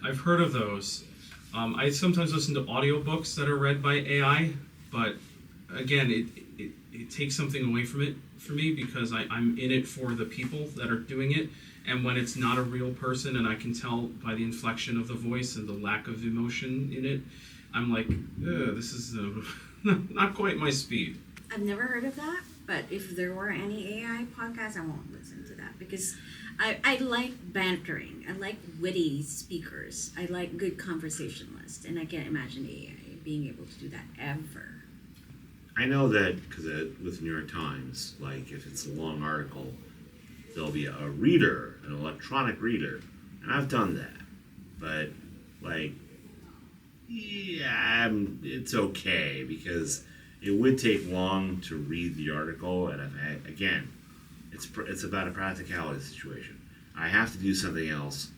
I've heard of those. I sometimes listen to audiobooks that are read by AI, but again, it takes something away from it for me because I'm in it for the people that are doing it. And when it's not a real person and I can tell by the inflection of the voice and the lack of emotion in it, I'm like, this is not quite my speed. I've never heard of that, but if there were any AI podcasts, I won't listen to that because I like bantering. I like witty speakers. I like good conversationalists, and I can't imagine AI being able to do that ever. I know that because with New York Times, like if it's a long article, there'll be a reader, an electronic reader, and I've done that. But like, yeah, it's okay because it would take long to read the article, and again, it's about a practicality situation. I have to do something else,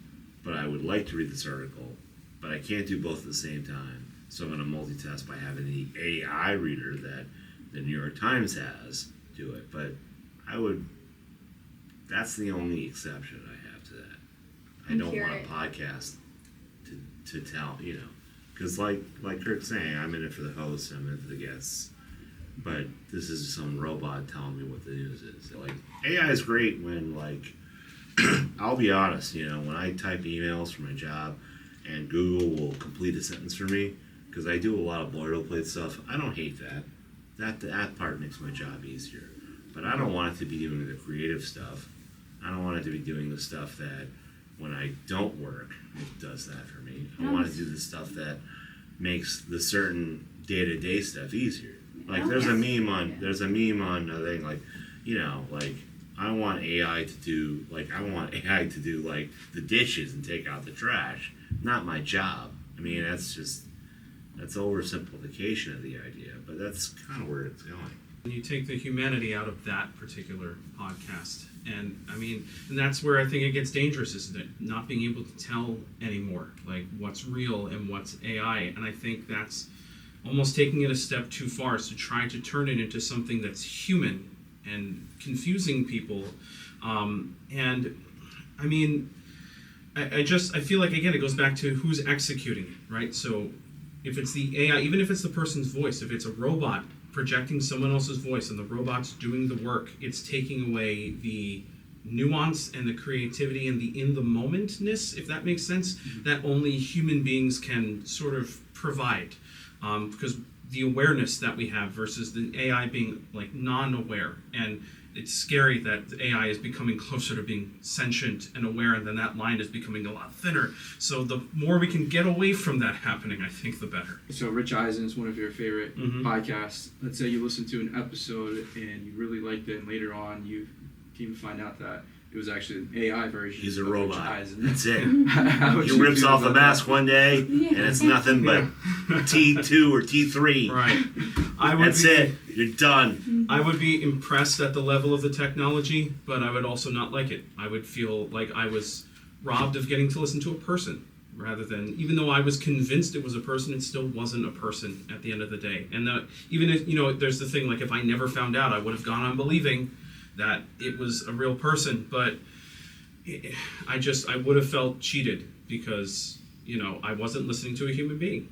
but I would like to read this article, but I can't do both at the same time. So I'm going to multitask by having the AI reader that the New York Times has do it. But that's the only exception I have to that. I don't want a podcast to tell, because like Kirk's saying, I'm in it for the hosts, I'm in it for the guests. But this is some robot telling me what the news is. Like, AI is great when, like, I'll be honest, when I type emails for my job and Google will complete a sentence for me, because I do a lot of boilerplate stuff, I don't hate that. That part makes my job easier. But I don't want it to be doing the creative stuff. I don't want it to be doing the stuff that when I don't work, it does that for me. I want to do the stuff that makes the certain day-to-day stuff easier. Like there's a meme on a thing like I want AI to do like the dishes and take out the trash, not my job. I mean that's oversimplification of the idea, but that's kind of where it's going. When you take the humanity out of that particular podcast, and that's where I think it gets dangerous, is that not being able to tell anymore, like what's real and what's AI, and I think that's almost taking it a step too far, is to try to turn it into something that's human and confusing people. I feel like, again, it goes back to who's executing it, right? So if it's the AI, even if it's the person's voice, if it's a robot projecting someone else's voice and the robot's doing the work, it's taking away the nuance and the creativity and the in-the-momentness, if that makes sense, that only human beings can sort of provide. Because the awareness that we have versus the AI being like non-aware, and it's scary that the AI is becoming closer to being sentient and aware, and then that line is becoming a lot thinner. So the more we can get away from that happening, I think the better. So Rich Eisen is one of your favorite podcasts. Let's say you listen to an episode and you really liked it, and later on you came to find out that it was actually an AI version. He's a of robot. Rich Eisen. That's it. He rips off the mask one day, and it's nothing but T2 or T3. Right. That's it. You're done. I would be impressed at the level of the technology, but I would also not like it. I would feel like I was robbed of getting to listen to a person, rather than, even though I was convinced it was a person, it still wasn't a person at the end of the day. And even if, there's the thing, like if I never found out, I would have gone on believing that it was a real person, but I would have felt cheated because, I wasn't listening to a human being.